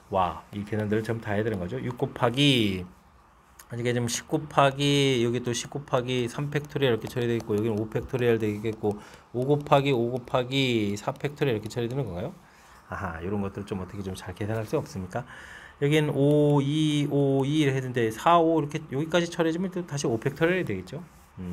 와, 이 계산들을 전부 다 해야 되는 거죠. 6 곱하기 이게 지금 10 곱하기 여기 또 10 곱하기 3팩토리얼 이렇게 처리되어 있고 여기는 5팩토리얼 되겠고 5 곱하기 5 곱하기 4팩토리얼 이렇게 처리되는 건가요? 아하, 이런 것들 좀 어떻게 좀 잘 계산할 수 없습니까? 여기는 5, 2, 5, 2 했는데 4, 5 이렇게 여기까지 처리해주면 또 다시 5팩토리얼이 되겠죠.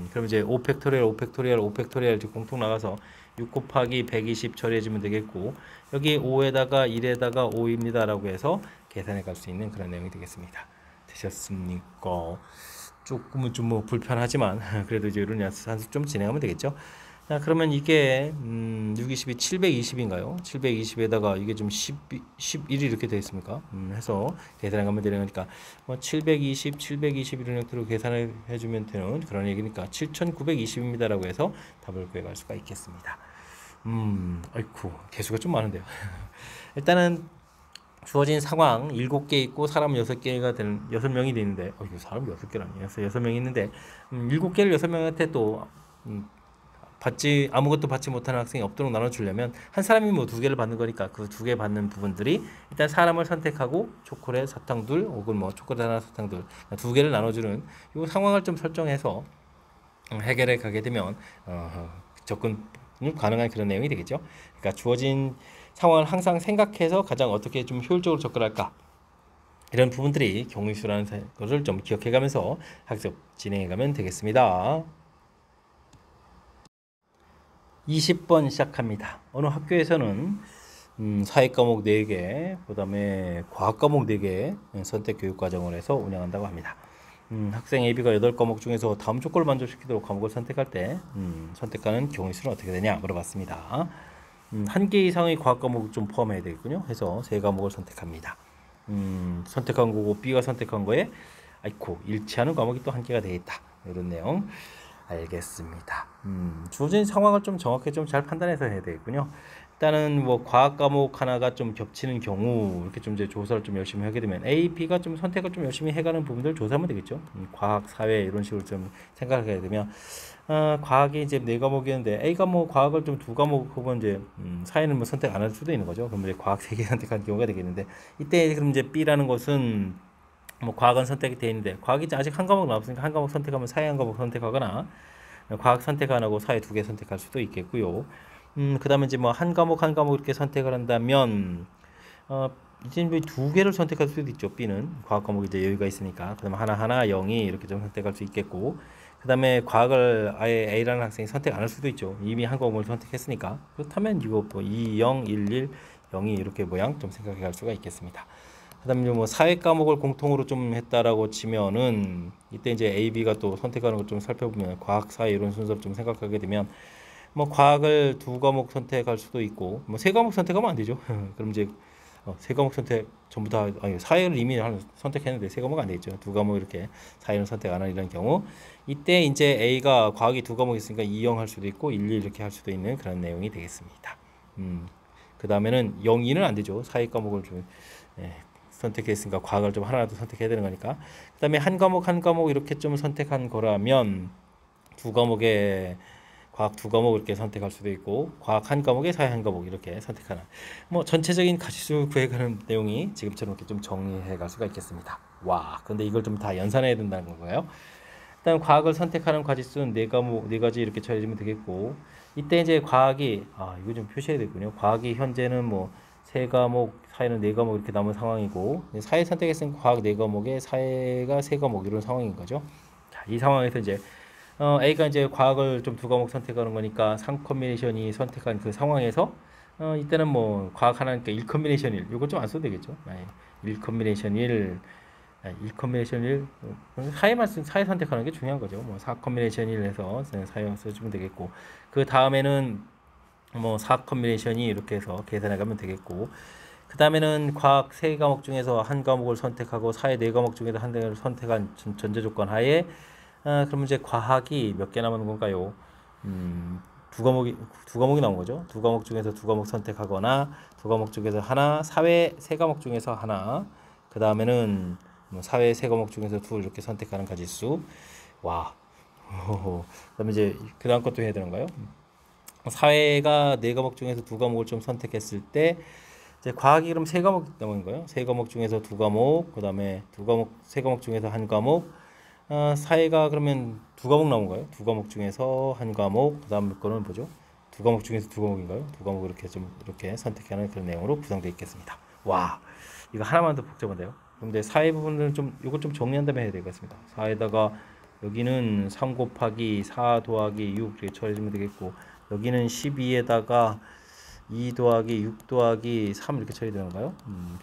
그럼 이제 5팩토리얼, 5팩토리얼, 5팩토리얼 공통 나가서 6 곱하기 120 처리해주면 되겠고 여기 5에다가 1에다가 5입니다 라고 해서 계산해 갈 수 있는 그런 내용이 되겠습니다. 되셨습니까? 조금은 좀 뭐 불편하지만 그래도 이제 이런 연습 좀 진행하면 되겠죠. 자, 그러면 이게 6, 22, 720인가요? 720에다가 이게 좀 11이 이렇게 되어 있습니까? 해서 계산해 가면 되는 거니까 뭐 720, 720 이런 형태로 계산을 해주면 되는 그런 얘기니까 7920입니다 라고 해서 답을 구해갈 수가 있겠습니다. 아이쿠, 개수가 좀 많은데요. 일단은 주어진 상황 7개 있고 사람 6개가 되는 6명이 되는데 이거 사람 6개라니 해서 6명이 있는데 7개를 6명한테 또 아무것도 받지 못하는 학생이 없도록 나눠주려면 한 사람이 뭐 2개를 받는 거니까 그 2개 받는 부분들이 일단 사람을 선택하고 초콜릿 사탕 둘 혹은 뭐 초콜릿 하나 사탕 둘 2개를 나눠주는 이 상황을 좀 설정해서 해결해 가게 되면 접근 가능한 그런 내용이 되겠죠. 그러니까 주어진 상황을 항상 생각해서 가장 어떻게 좀 효율적으로 접근할까 이런 부분들이 경우수라는 것을 좀 기억해가면서 학습 진행해가면 되겠습니다. 20번 시작합니다. 어느 학교에서는 사회 과목 4개, 그 다음에 과학 과목 4개 선택 교육 과정을 해서 운영한다고 합니다. 학생 AB가 8과목 중에서 다음 조건을 만족시키도록 과목을 선택할 때 선택하는 경우의 수는 어떻게 되냐 물어봤습니다. 1개 이상의 과학 과목을 좀 포함해야 되겠군요. 해서 3과목을 선택합니다. 선택한 거고 B가 선택한 거에 아이코 일치하는 과목이 또 1개가 되겠다. 이런 내용 알겠습니다. 주어진 상황을 좀 정확히 좀 잘 판단해서 해야 되겠군요. 일단은 뭐 과학 과목 하나가 좀 겹치는 경우 이렇게 좀 이제 조사를 좀 열심히 하게 되면 A, B가 좀 선택을 좀 열심히 해가는 부분들 조사하면 되겠죠. 과학, 사회 이런 식으로 좀 생각하게 되면 과학이 이제 4과목이었는데 A가 뭐 과학을 좀 2과목 혹은 이제 사회는 뭐 선택 안 할 수도 있는 거죠. 그럼 이제 과학 3개 선택한 경우가 되겠는데 이때 그럼 이제 B라는 것은 뭐 과학은 선택이 되어 있는데 과학이 이제 아직 1과목 남았으니까 1과목 선택하면 사회 1과목 선택하거나 과학 선택 안 하고 사회 2개 선택할 수도 있겠고요. 그 다음에 이제 뭐 1과목 이렇게 선택을 한다면 이제 뭐 2개를 선택할 수도 있죠. B는 과학 과목이 이제 여유가 있으니까 그 다음에 하나 0이 이렇게 좀 선택할 수 있겠고 그 다음에 과학을 아예 A라는 학생이 선택 안 할 수도 있죠. 이미 한 과목을 선택했으니까 그렇다면 이거 뭐 2, 0, 1, 1, 0이 이렇게 모양 좀 생각해 갈 수가 있겠습니다. 그 다음에 뭐 사회 과목을 공통으로 좀 했다라고 치면은 이때 이제 A, B가 또 선택하는 걸 좀 살펴보면 과학, 사회 이런 순서를 좀 생각하게 되면 뭐 과학을 2과목 선택할 수도 있고 뭐 3과목 선택하면 안 되죠. 그럼 이제 3과목 선택 전부 다 사회를 이미 선택했는데 3과목 안 되겠죠. 2과목 이렇게 사회를 선택 안 하는 이런 경우 이때 이제 A가 과학이 2과목 있으니까 2, 0 할 수도 있고 1, 1 이렇게 할 수도 있는 그런 내용이 되겠습니다. 그 다음에는 0, 2는 안 되죠. 사회 과목을 좀 선택했으니까 과학을 좀 하나라도 선택해야 되는 거니까. 그 다음에 한 과목 이렇게 좀 선택한 거라면 2과목에 과학 2과목 이렇게 선택할 수도 있고 과학 1과목에 사회 1과목 이렇게 선택하는 뭐 전체적인 가지수 구해가는 내용이 지금처럼 이렇게 좀 정리해 갈 수가 있겠습니다. 와, 근데 이걸 좀 다 연산해야 된다는 건가요? 일단 과학을 선택하는 가지수는 4과목 4가지 이렇게 처리하면 되겠고 이때 이제 과학이 이거 좀 표시해야 되군요. 과학이 현재는 뭐 3과목, 사회는 4과목 이렇게 남은 상황이고 사회 선택했으니까 과학 4과목에 사회가 3과목 이런 상황인 거죠. 자, 이 상황에서 이제 A가 이제 과학을 좀 2과목 선택하는 거니까 3콤비네이션이 선택한 그 상황에서 이때는 뭐 과학 하나니까 1콤비네이션 1 이거 좀 안 써도 되겠죠. 1콤비네이션 1 1콤비네이션 1 사회 선택하는 게 중요한 거죠. 뭐 4콤비네이션 1 해서 사회 써주면 되겠고 그 다음에는 뭐 4콤비네이션이 이렇게 해서 계산해 가면 되겠고 그 다음에는 과학 3과목 중에서 한 과목을 선택하고 사회 4과목 중에서 한 개를 선택한 전제 조건 하에 그러면 이제 과학이 몇 개 남은 건가요? 두 과목이 나온 거죠. 두 과목 중에서 두 과목 선택하거나 두 과목 중에서 하나, 사회 3과목 중에서 하나, 그 다음에는 사회 3과목 중에서 둘 이렇게 선택하는 가지수. 와. 그다음에 이제 그 다음 것도 해야 되는가요? 사회가 4과목 중에서 두 과목을 좀 선택했을 때 이제 과학이 그럼 3과목 남은 거예요. 3과목 중에서 두 과목, 그 다음에 3과목 중에서 한 과목. 사회가 그러면 두 과목 남은 거예요. 두 과목 중에서 한 과목, 그 다음 거는 뭐죠? 두 과목 중에서 두 과목인가요? 두 과목 이렇게 좀 이렇게 선택하는 그런 내용으로 구성되어 있겠습니다. 와, 이거 하나만 더 복잡한데요. 그런데 사회 부분은 좀 이거 좀 정리한 다음에 해야 되겠습니다. 사회에다가 여기는 3 곱하기 4 더하기 6 이렇게 처리하면 되겠고, 여기는 12에다가 2 더하기 6 더하기 3 이렇게 처리되는가요?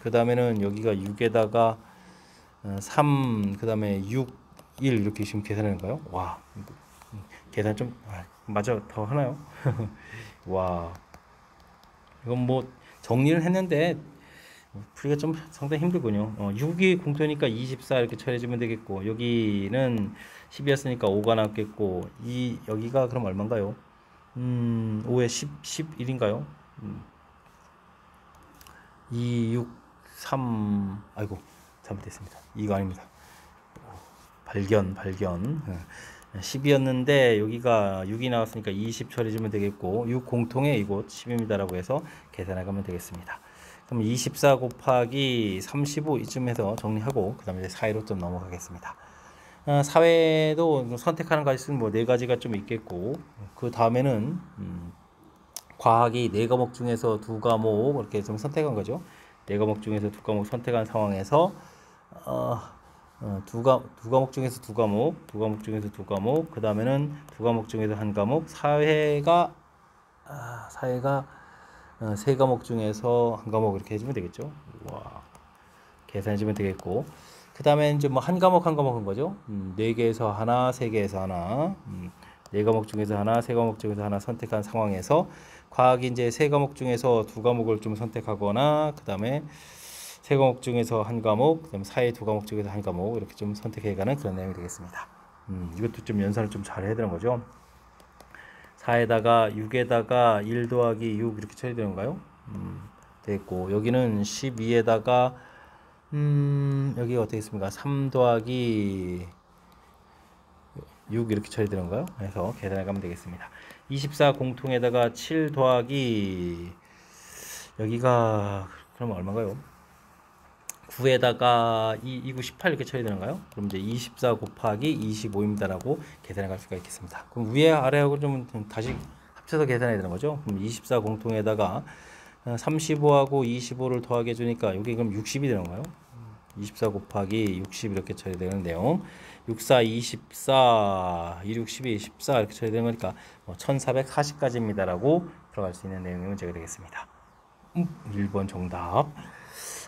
그 다음에는 여기가 6에다가 3, 그 다음에 6, 1 이렇게 지금 계산하는가요? 와, 계산 좀 맞아 더 하나요? 와, 이건 뭐 정리를 했는데 풀이가 좀 상당히 힘들군요. 6이 공통이니까 24 이렇게 처리해주면 되겠고, 여기는 10이었으니까 5가 남겠고, 여기가 그럼 얼마인가요? 5에 11인가요? 2, 6, 3, 아이고, 잘못됐습니다. 이거 아닙니다. 발견. 10이었는데 여기가 6이 나왔으니까 20 처리해주면 되겠고, 6 공통의 이곳 10입니다라고 해서 계산해 가면 되겠습니다. 그럼 24 곱하기 35 이쯤에서 정리하고 그 다음에 사회로 좀 넘어가겠습니다. 사회도 선택하는 가지수는 뭐 4가지가 좀 있겠고, 그 다음에는 과학이 4과목 중에서 2과목 이렇게 좀 선택한 거죠. 4과목 중에서 2과목 선택한 상황에서 두 과목 중에서 2과목, 2과목 중에서 2과목, 그 다음에는 2과목 중에서 한 과목, 사회가 3과목 중에서 한 과목 이렇게 해주면 되겠죠. 와, 계산해주면 되겠고, 그 다음에 이제 뭐 한 과목 한 거죠. 4개에서 하나, 3개에서 하나, 4과목 중에서 하나, 3과목 중에서 하나 선택한 상황에서 과학이 이제 3과목 중에서 2과목을 좀 선택하거나, 그 다음에 3과목 중에서 한 과목, 그 다음에 사회 2과목 중에서 한 과목 이렇게 좀 선택해가는 그런 내용이 되겠습니다. 이것도 좀 연산을 좀 잘 해야 되는 거죠. 4에다가 6에다가 1 더하기 6 이렇게 처리되는 건가요? 됐고, 여기는 12에다가 여기가 어떻게 있습니까? 3 더하기 6 이렇게 처리되는 건가요? 그래서 계산해 가면 되겠습니다. 24 공통에다가 7 더하기 여기가 그럼 얼마인가요? 9에다가 2, 9, 18 이렇게 처리되는가요? 그럼 이제 24 곱하기 25입니다라고 계산해 갈 수가 있겠습니다. 그럼 위에 아래하고 좀 다시 합쳐서 계산해야 되는 거죠. 그럼 24 공통에다가 35하고 25를 더하게 해주니까 여기 그럼 60이 되는 거예요. 24 곱하기 60 이렇게 처리되는 내용. 64, 24, 26, 12, 14 이렇게 처리되는 거니까 1440까지입니다라고 들어갈 수 있는 내용의 문제가 되겠습니다. 1번 정답.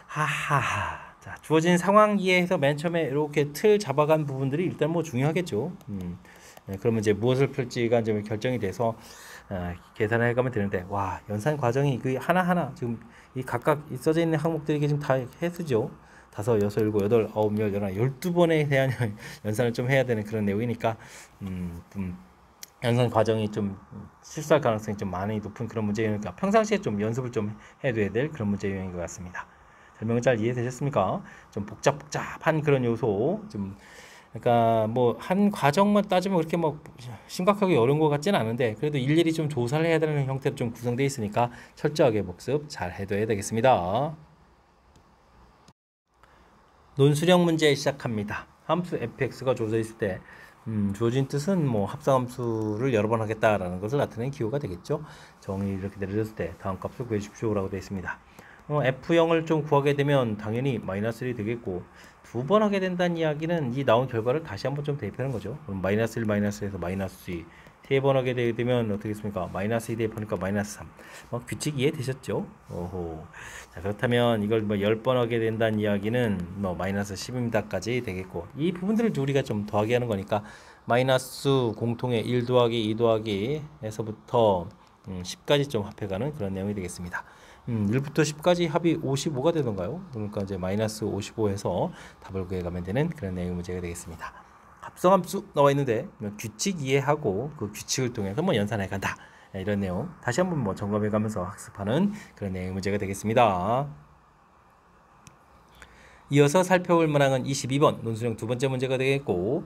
하하. 자, 주어진 상황 이해해서 맨 처음에 이렇게 틀 잡아간 부분들이 일단 뭐 중요하겠죠. 네, 그러면 이제 무엇을 풀지가 이제 결정이 돼서 계산을 해가면 되는데, 와, 연산 과정이 그 하나하나 지금 이 각각 써져 있는 항목들이 지금 다 해수죠. 5, 6, 7, 8, 9, 10, 11, 12번에 대한 연산을 좀 해야 되는 그런 내용이니까 연산 과정이 좀 실수할 가능성이 좀 많이 높은 그런 문제 유형이니까 평상시에 좀 연습을 좀 해둬야 될 그런 문제 유형인 것 같습니다. 설명 잘 이해되셨습니까? 좀 복잡한 그런 요소, 좀 그러니까 뭐 한 과정만 따지면 그렇게 뭐 심각하게 어려운 것 같지는 않은데, 그래도 일일이 좀 조사를 해야 되는 형태로 좀 구성되어 있으니까 철저하게 복습 잘 해둬야 되겠습니다. 논술형 문제 시작합니다. 함수 fx가 주어져 있을 때 주어진 뜻은 뭐 합성함수를 여러 번 하겠다라는 것을 나타내는 기호가 되겠죠. 정의 이렇게 내려졌을 때 다음 값을 구해주십시오라고 되어 있습니다. F0을 좀 구하게 되면 당연히 마이너스 1이 되겠고, 2번 하게 된다는 이야기는 이 나온 결과를 다시 한번 좀 대입하는 거죠. 그럼 마이너스 1, 마이너스 1에서 마이너스 2. 3번 하게 되면 어떻게 됐습니까? 마이너스 2 대입하니까 마이너스 3. 규칙 이해되셨죠? 오호. 자, 그렇다면 이걸 뭐 10번 하게 된다는 이야기는 뭐 마이너스 10입니다까지 되겠고, 이 부분들을 우리가 좀 더하게 하는 거니까 마이너스 공통의 1 더하기 2 더하기 에서부터 10까지 좀 합해가는 그런 내용이 되겠습니다. 1부터 10까지 합이 55가 되던가요? 그러니까 이제 마이너스 55해서 답을 구해가면 되는 그런 내용의 문제가 되겠습니다. 합성함수 나와 있는데 규칙 이해하고 그 규칙을 통해서 뭐 연산해 간다. 이런 내용 다시 한번 뭐 점검해 가면서 학습하는 그런 내용의 문제가 되겠습니다. 이어서 살펴볼 문항은 22번 논술형 두 번째 문제가 되겠고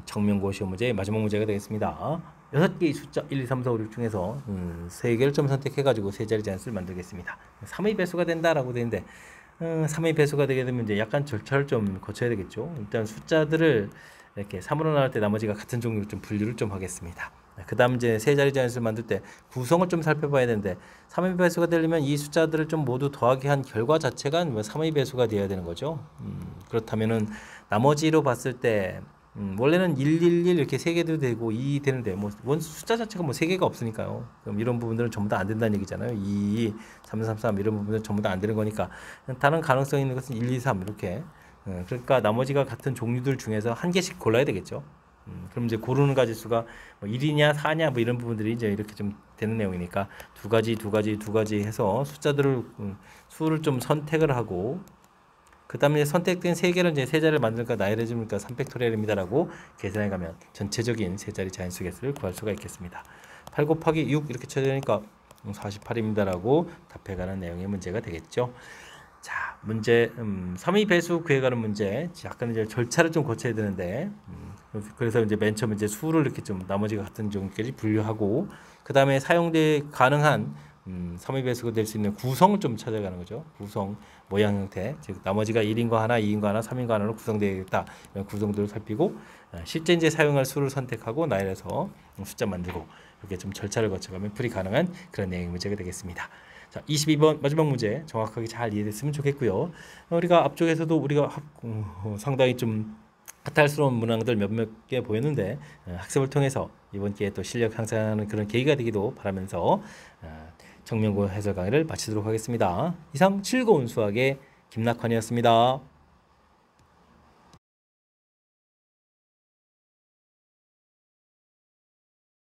정명고시험 문제의 마지막 문제가 되겠습니다. 6개의 숫자 1, 2, 3, 4, 5, 6 중에서 3개를 좀 선택해가지고 세 자리 잔수를 만들겠습니다. 3의 배수가 된다라고 되는데 3의 배수가 되게 되면 이제 약간 절차를 좀 거쳐야 되겠죠. 일단 숫자들을 이렇게 3으로 나눌 때 나머지가 같은 종류로 좀 분류를 좀 하겠습니다. 그 다음 이제 세 자리 잔수를 만들 때 구성을 좀 살펴봐야 되는데 3의 배수가 되려면 이 숫자들을 좀 모두 더하기 한 결과 자체가 3의 배수가 되어야 되는 거죠. 그렇다면은 나머지로 봤을 때 원래는 111 이렇게 3개도 되고 2 되는데 뭐 숫자 자체가 뭐 3개가 없으니까요. 그럼 이런 부분들은 전부 다 안 된다는 얘기잖아요. 2, 3, 3, 3 이런 부분들은 전부 다 안 되는 거니까 다른 가능성이 있는 것은 1, 2, 3 이렇게 그러니까 나머지가 같은 종류들 중에서 한 개씩 골라야 되겠죠. 그럼 이제 고르는 가지수가 뭐 1이냐 4냐 뭐 이런 부분들이 이제 이렇게 좀 되는 내용이니까 두 가지 해서 숫자들을 수를 좀 선택을 하고 그 다음에 선택된 세 개를 이제 세 자리를 만들까 나열해 줍니까 3팩토리얼입니다라고 계산해 가면 전체적인 세 자리 자연수 개수를 구할 수가 있겠습니다. 8 곱하기 6 이렇게 쳐야 되니까 48입니다라고 답해가는 내용의 문제가 되겠죠. 자, 문제 3의 배수 구해가는 문제. 약간 이제 절차를 좀 거쳐야 되는데 그래서 이제 맨 처음 이제 수를 이렇게 좀 나머지가 같은 종류까지 분류하고 그 다음에 사용돼 가능한 3의 배수가 될 수 있는 구성을 좀 찾아가는 거죠. 구성 모양 형태, 즉 나머지가 1인 거 하나, 2인 거 하나, 3인 거 하나로 구성되겠다. 이런 구성들을 살피고 실제 이제 사용할 수를 선택하고 나열해서 숫자 만들고 이렇게 좀 절차를 거쳐가면 풀이 가능한 그런 내용의 문제가 되겠습니다. 자, 22번 마지막 문제 정확하게 잘 이해됐으면 좋겠고요. 우리가 앞쪽에서도 우리가 상당히 좀 까탈스러운 문항들 몇몇 개 보였는데 학습을 통해서 이번 기회에 또 실력 향상하는 그런 계기가 되기도 바라면서 정명고 해설 강의를 마치도록 하겠습니다. 이상 즐거운 수학의 김낙환이었습니다.